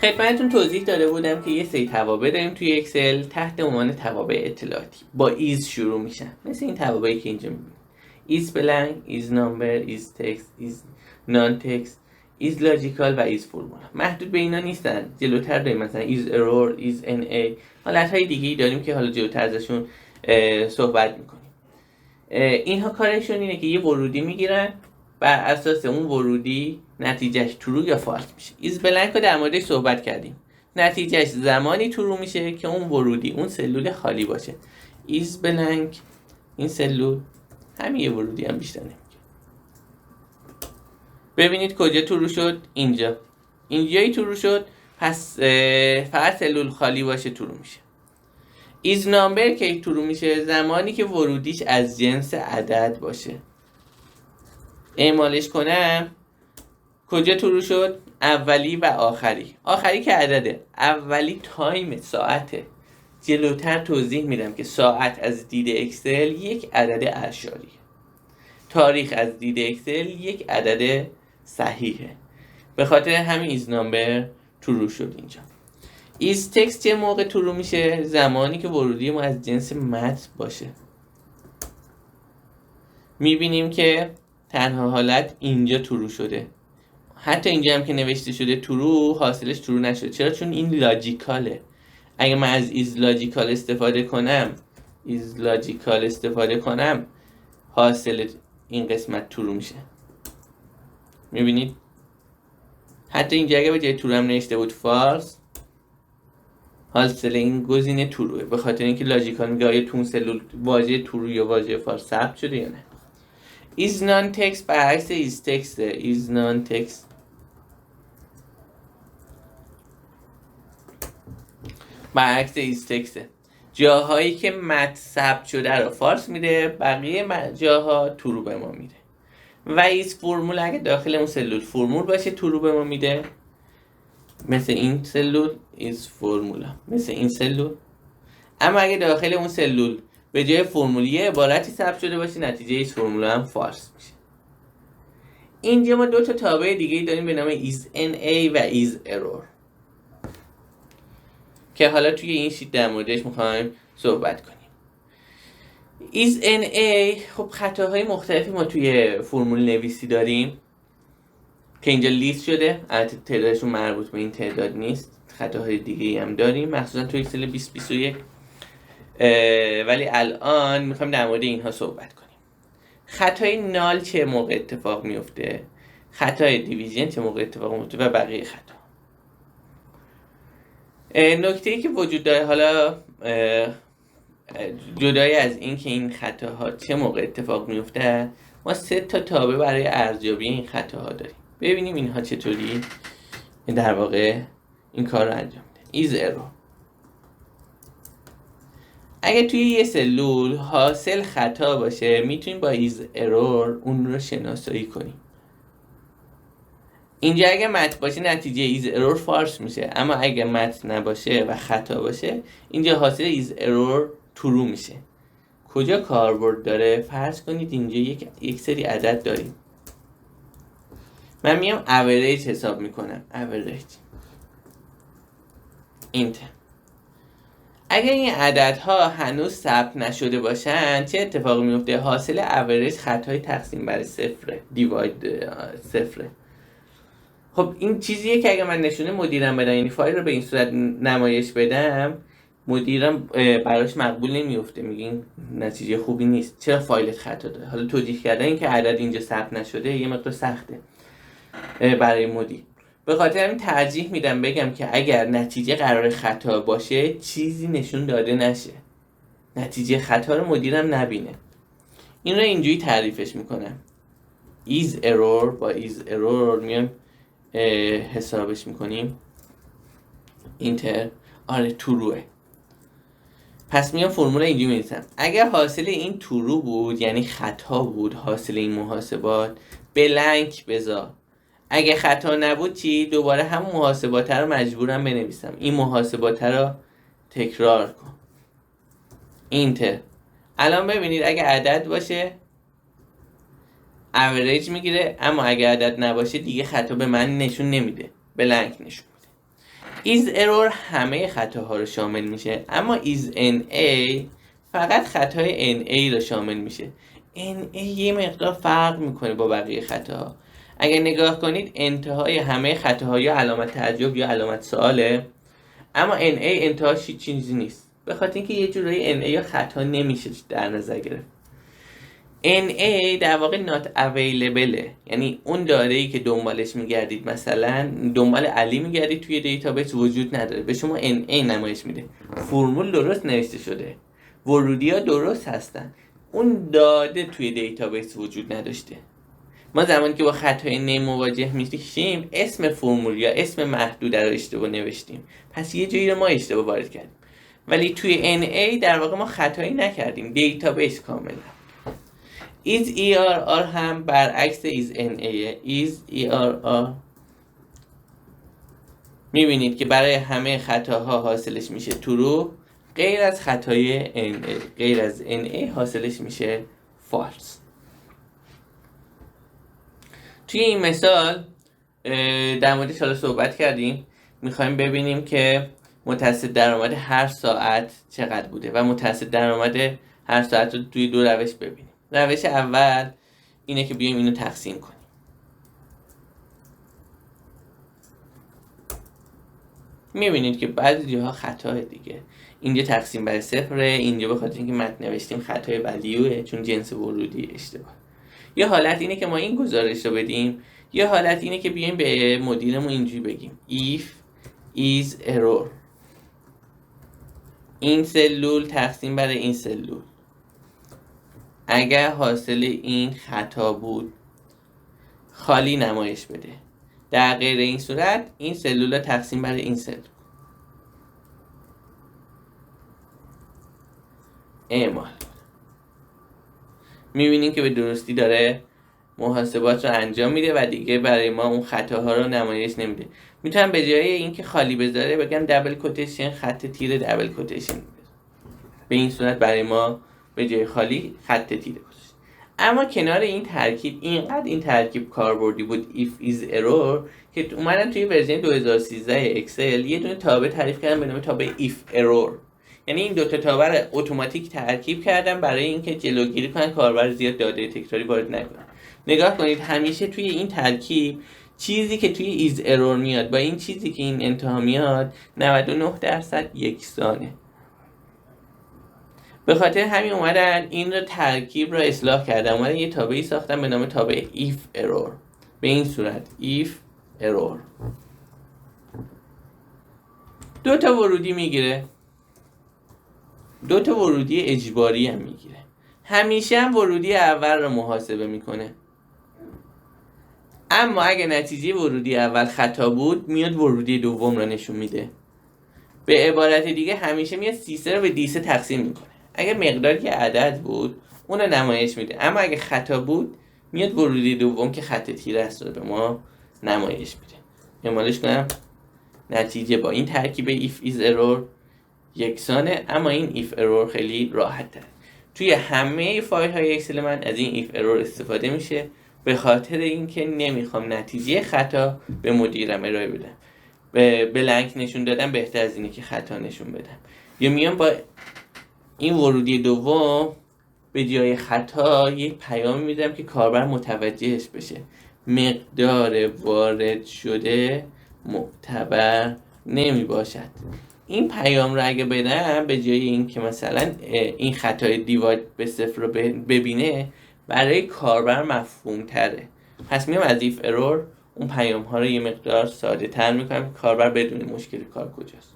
خدمتتون توضیح داده بودم که یه سری توابع داریم توی اکسل تحت عنوان توابع اطلاعاتی با ایز شروع میشن، مثل این توابعی که اینجا میبینید: ایز بلنک، ایز نامبر، ایز تکست، ایز نان تکست، ایز لاجیکال و ایز فرمولا. محدود به اینا نیستن، جلوتر داریم مثلا ایز ارور، ایز ان ای، حالتهای دیگه‌ای داریم که حالا جلوتر ازشون صحبت میکنیم. اینها کارشون اینه که یه ورودی میگیرن، بر اساس اون ورودی نتیجهش ترو یا فالس میشه. ایز بلنک رو در موردش صحبت کردیم، نتیجهش زمانی ترو میشه که اون ورودی، اون سلول خالی باشه. ایز بلنک، این سلول همین یه ورودی هم بیشتر نمیگه. ببینید کجا ترو شد؟ اینجایی ترو شد، پس فقط سلول خالی باشه ترو میشه. ایز نامبر که ترو میشه زمانی که ورودیش از جنس عدد باشه. اعمالش کنم کجا ترو شد؟ اولی و آخری. آخری که عدده، اولی تایم، ساعته. جلوتر توضیح میدم که ساعت از دید اکسل یک عدد اعشاریه، تاریخ از دید اکسل یک عدد صحیحه. به خاطر همین ایز نامبر ترو شد اینجا. ایز تکست چه موقع ترو میشه؟ زمانی که ورودی ما از جنس متن باشه. میبینیم که تنها حالت اینجا ترو شده، حتی اینجا هم که نوشته شده ترو، حاصلش ترو نشده. چرا؟ چون این لاجیکاله. اگه من از ایز لاجیکال استفاده کنم حاصل این قسمت ترو میشه. میبینید حتی اینجا اگه به جای ترو هم نوشته بود فالس، حاصل این گزینه تروه، به خاطر اینکه لاجیکال میگه آیا تو اون سلول واژه ترو یا واژه فالس ثبت شده یا نه. ایز نان تکست برعکس ایز تکسته. ایز نان تکست برعکس ایز تکسته. جاهایی که متن ثبت شده رو فالس میده، بقیه جاها ترو به ما میده. و ایز فرمول اگه داخل اون سلول فرمول باشه ترو به ما میده، مثل این سلول ایز فرمولا، مثل این سلول. اما اگه داخل اون سلول به جای فرمولی عبارتی ثبت شده باشه، نتیجه ایز فرمولا هم فالس میشه. اینجا ما دو تا تابع دیگه داریم به نام ایز ان ای و ایز ارور که حالا توی این شیت در موردش میخوایم صحبت کنیم. ایز ان ای، خب خطاهای مختلفی ما توی فرمول نویسی داریم که اینجا لیست شده، البته تعدادشون مربوط به این تعداد نیست. خطاهای دیگه هم داریم مخصوصا توی اکسل 2021، ولی الان میخوایم در مورد اینها صحبت کنیم. خطای نال چه موقع اتفاق میفته؟ خطای دیویژن چه موقع اتفاق میفته؟ و بقیه خطا. نکته‌ای که وجود داره، حالا جدای از این که این خطاها چه موقع اتفاق میفته، ما 3 تا تابع برای ارزیابی این خطاها داریم. ببینیم اینها چطوری در واقع این کار رو انجام میده. ایز ارور، اگه توی یه سلول حاصل خطا باشه میتونیم با ایز ارور اون رو شناسایی کنیم. اینجا اگه متن باشه نتیجه ایز ارور فالس میشه، اما اگه متن نباشه و خطا باشه اینجا حاصل ایز ارور ترو میشه. کجا کاربرد داره؟ فرض کنید اینجا یک سری عدد داریم، من میام اوریج حساب میکنم. اوریج اینت، اگر این عددها هنوز ثبت نشده باشن چه اتفاقی میفته؟ حاصل اوریج خطای تقسیم بر صفره، دیواید صفره. خب این چیزیه که اگه من نشونه مدیرم بدم، یعنی فایل رو به این صورت نمایش بدم، مدیرم براش مقبول نمیفته، میگین نتیجه خوبی نیست، چرا فایلت خطا داره. حالا توضیح کردن این که عدد اینجا ثبت نشده یه مقدار سخته برای مدیر. به خاطر همین ترجیح میدم بگم که اگر نتیجه قرار خطا باشه چیزی نشون داده نشه، نتیجه خطا رو مدیرم نبینه. این رو اینجوری تعریفش میکنم: ایز ارور با ایز ارور میام حسابش میکنیم. اینتر تروه، پس میام فرمول اینجوری می‌نویسم: اگر حاصل این ترو بود یعنی خطا بود، حاصل این محاسبات، بلنک بذار. اگه خطا نبود چی؟ دوباره همون محاسبات رو مجبورم بنویسم. این محاسبات رو تکرار کن. اینتر. الان ببینید اگه عدد باشه اوریج میگیره، اما اگه عدد نباشه دیگه خطا به من نشون نمیده، بلنک نشون میده. is error همه خطاها رو شامل میشه، اما is NA فقط خطای NA رو شامل میشه. NA یه مقدار فرق میکنه با بقیه خطاها. اگر نگاه کنید انتهای همه خطاها یا علامت تعجب یا علامت سواله، اما NA انتهاش چیزی نیست، به خاطر اینکه یه جورایی NA یا خطا نمیشه در نظر گرفت. NA در واقع not available، یعنی اون داره‌ای که دنبالش میگردید، مثلا دنبال علی میگردید توی دیتابیس، وجود نداره، به شما NA نمایش میده. فرمول درست نوشته شده، ورودی ها درست هستن، اون داده توی دیتابیس وجود نداشته. ما زمانی که با خطای نیم مواجه میشیم اسم فرمول یا اسم محدوده رو اشتباه نوشتیم، پس یه جایی رو ما اشتباه وارد کردیم. ولی توی NA در واقع ما خطایی نکردیم، دیتابیس کاملا. is ERR هم برعکس is NA. is ERR میبینید که برای همه خطاها حاصلش میشه true، غیر از خطای NA، غیر از NA حاصلش میشه false. توی این مثال در موردش حالا صحبت کردیم، میخوایم ببینیم که متوسط درآمد هر ساعت چقدر بوده و متوسط درآمد هر ساعت رو توی دو روش ببینیم. روش اول اینه که بیایم اینو تقسیم کنیم. میبینید که بعضی جاها خطاه دیگه. اینجا تقسیم بر صفره، اینجا به خاطر اینکه متن نوشتیم خطای ولیوه چون جنس ورودی اشتباه. یه حالت اینه که ما این گزارش رو بدیم، یه حالت اینه که بیایم به مدیرمون اینجوری بگیم if is error این سلول تقسیم بر این سلول، اگر حاصل این خطا بود خالی نمایش بده، در غیر این صورت این سلول رو تقسیم بر این سلول. اعمال میبینیم که به درستی داره محاسبات رو انجام میده و دیگه برای ما اون خطاها رو نمایش نمیده. میتونم به جای اینکه خالی بذاره بگم دبل کوتیشن خط تیر دبل کوتیشن، به این صورت برای ما به جای خالی خط تیر گذاشت. اما کنار این ترکیب اینقدر این ترکیب کاربردی بود if is error که اومدن توی ورژن 2013 اکسل یه دونه تابع تعریف کردن به نام تابع if error، یعنی این دو تا تابع رو اتوماتیک ترکیب کردن برای اینکه جلوگیری کنن کاربر زیاد داده تکراری وارد نکنه. نگاه کنید همیشه توی این ترکیب چیزی که توی is error میاد با این چیزی که این انتها میاد 99% یکسانه. به خاطر همین اومدن این رو ترکیب رو اصلاح کردن، اومدن یه تابعی ساختن به نام تابع if error. به این صورت if error دو تا ورودی میگیره، دو تا ورودی اجباری هم میگیره. همیشه هم ورودی اول رو محاسبه میکنه، اما اگه نتیجه ورودی اول خطا بود میاد ورودی دوم رو نشون میده. به عبارت دیگه همیشه میاد C3 رو به D3 تقسیم میکنه. اگه مقداری که عدد بود اون رو نمایش میده، اما اگه خطا بود میاد ورودی دوم که خط تیره است رو به ما نمایش میده. اعمالش کنم، نتیجه با این ترکیب if is error یکسانه، اما این if error خیلی راحت تره. توی همه فایل های اکسل من از این if error استفاده میشه، به خاطر اینکه نمیخوام نتیجه خطا به مدیرم ارائه بدم. به بلنک نشون دادم بهتر از اینه که خطا نشون بدم. یا میام با این ورودی دوم به جای خطا یک پیام میدم که کاربر متوجهش بشه. مقدار وارد شده معتبر نمی باشد. این پیام رو اگه بدم به جای این که مثلا این خطای دیواید به صفر رو ببینه، برای کاربر مفهوم تره. پس میام از if error اون پیام ها رو یه مقدار ساده تر میکنم که کاربر بدون مشکل کار کجاست.